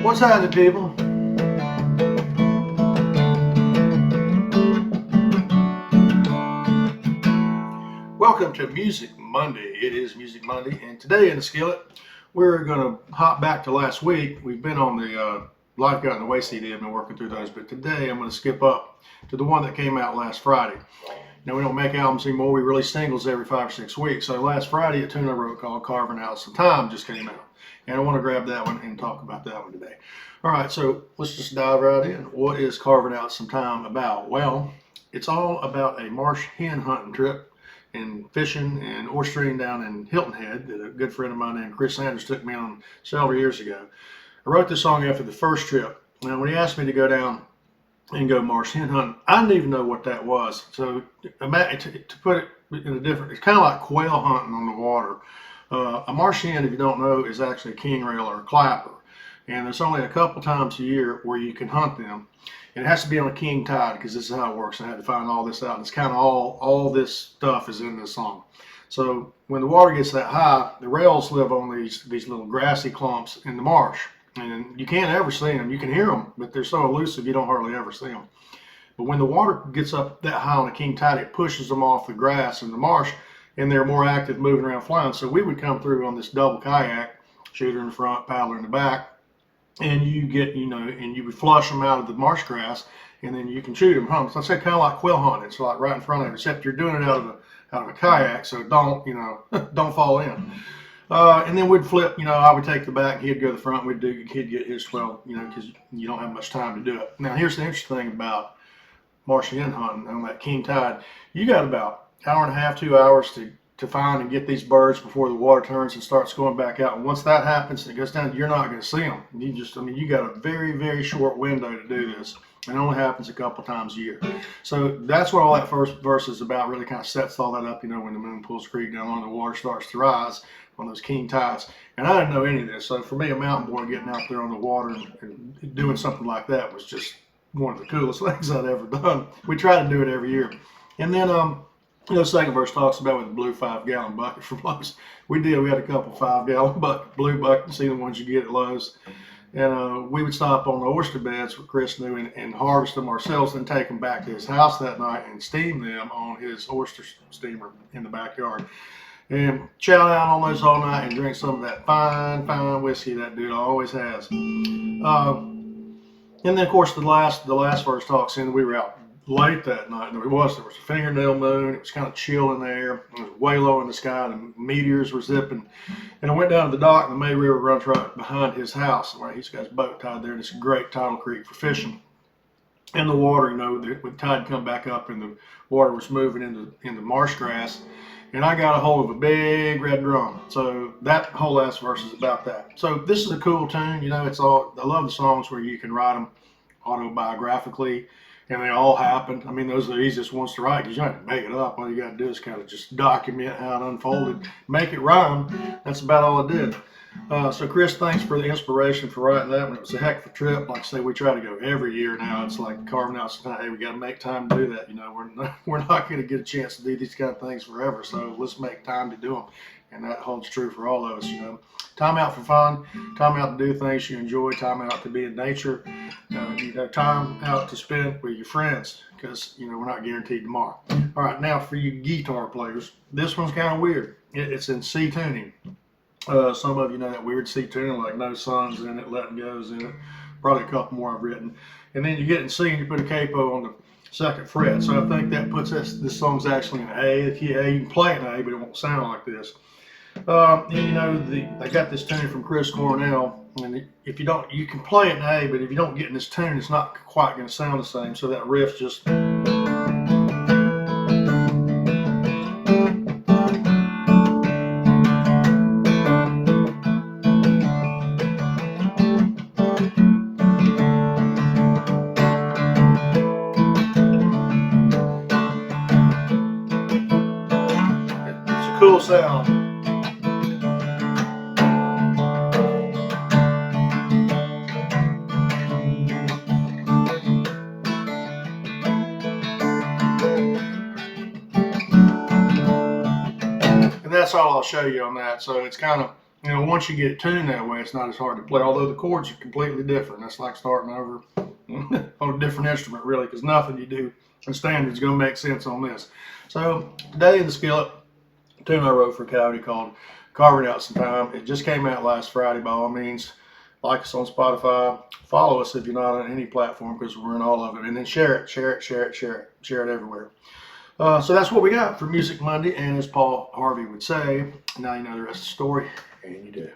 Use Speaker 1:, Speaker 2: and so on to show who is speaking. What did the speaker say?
Speaker 1: What's happening, people? Welcome to Music Monday. It is Music Monday, and today in the skillet, we're going to hop back to last week. We've been on the Life Got in the Way CD. I've been working through those, but today I'm going to skip up to the one that came out last Friday. Now, we don't make albums anymore. We release singles every 5 or 6 weeks. So last Friday, a tune I wrote called Carving Out Some Time just came out. And I want to grab that one and talk about that one today. All right, so let's just dive right in. What is Carving Out Some Time about? Well, it's all about a marsh hen hunting trip and fishing and oystering down in Hilton Head that a good friend of mine named Chris Sanders took me on several years ago. I wrote this song after the first trip. Now, when he asked me to go down and go marsh hen hunting, I didn't even know what that was. So to put it in a different, it's kind of like quail hunting on the water. A marsh hen, if you don't know, is actually a king rail or a clapper. And there's only a couple times a year where you can hunt them. And it has to be on a king tide because this is how it works. I had to find all this out. And it's kind of all this stuff is in this song. So when the water gets that high, the rails live on these little grassy clumps in the marsh. And you can't ever see them. You can hear them, but they're so elusive you don't hardly ever see them. But when the water gets up that high on a king tide, it pushes them off the grass in the marsh, and they're more active moving around flying. So we would come through on this double kayak, shooter in the front, paddler in the back, and you get, and you would flush them out of the marsh grass, and then you can shoot them home. So I say kind of like quail hunting. It's like right in front of you, except you're doing it out of a kayak, so don't don't fall in. And then we'd flip, I would take the back, he'd go to the front, he'd get his 12, because you don't have much time to do it. Now, here's the interesting thing about marsh hen hunting on that king tide. You got about an hour and a half, 2 hours to find and get these birds before the water turns and starts going back out. And once that happens and it goes down, you're not going to see them. You got a very, very short window to do this. And it only happens a couple times a year. So that's what all that first verse is about, really kind of sets all that up, when the moon pulls the creek down on, the water starts to rise on those king tides. And I didn't know any of this. So for me, a mountain boy getting out there on the water and doing something like that was just one of the coolest things I'd ever done. We try to do it every year. And then, the second verse talks about with the blue 5-gallon bucket for Lowe's. We had a couple 5-gallon blue buckets, see the ones you get at Lowe's. And we would stop on the oyster beds with Chris knew and harvest them ourselves, and take them back to his house that night and steam them on his oyster steamer in the backyard. And chow down on those all night and drink some of that fine whiskey that dude always has. And then, of course, the last verse talks in, we were out late that night. There was a fingernail moon. It was kind of chill in there. It was way low in the sky. The meteors were zipping. And I went down to the dock, and the May River runs right behind his house. Where he's got his boat tied there, and it's a great tidal creek for fishing. And the water, with the tide come back up, and the water was moving into marsh grass. And I got a hold of a big red drum. So that whole last verse is about that. So this is a cool tune. I love the songs where you can write them autobiographically, and they all happened. Those are the easiest ones to write because you don't have to make it up. All you got to do is kind of just document how it unfolded, make it rhyme. That's about all it did. So Chris, thanks for the inspiration for writing that one. It was a heck of a trip. Like I say, we try to go every year now. It's like carving out some time. Hey, we got to make time to do that. We're not going to get a chance to do these kind of things forever. So let's make time to do them. And that holds true for all of us. Time out for fun, time out to do things you enjoy, time out to be in nature, time out to spend with your friends, because we're not guaranteed tomorrow. All right, now for you guitar players, this one's kind of weird. It's in C tuning. Some of you know that weird C tuning, like no sun's in it, letting go's in it. Probably a couple more I've written. And then you get in C and you put a capo on the second fret. So I think that puts this song's actually in A. The key A, you can play it in A, but it won't sound like this. I got this tune from Chris Cornell, and if you don't, you can play it in A, but if you don't get in this tune, it's not quite going to sound the same. So that riff just. It's a cool sound. And that's all I'll show you on that. So it's kind of You know, once you get it tuned that way, it's not as hard to play. Although the chords are completely different. That's like starting over on a different instrument, really, because nothing you do in standard is going to make sense on this. So today in the skillet, a tune I wrote for Coyote called "Carving Out Some Time." It just came out last Friday. By all means, like us on Spotify. Follow us if you're not on any platform, because we're in all of it. And then share it, share it, share it, share it, share it everywhere. So that's what we got for Music Monday. And as Paul Harvey would say, now you know the rest of the story, and you do.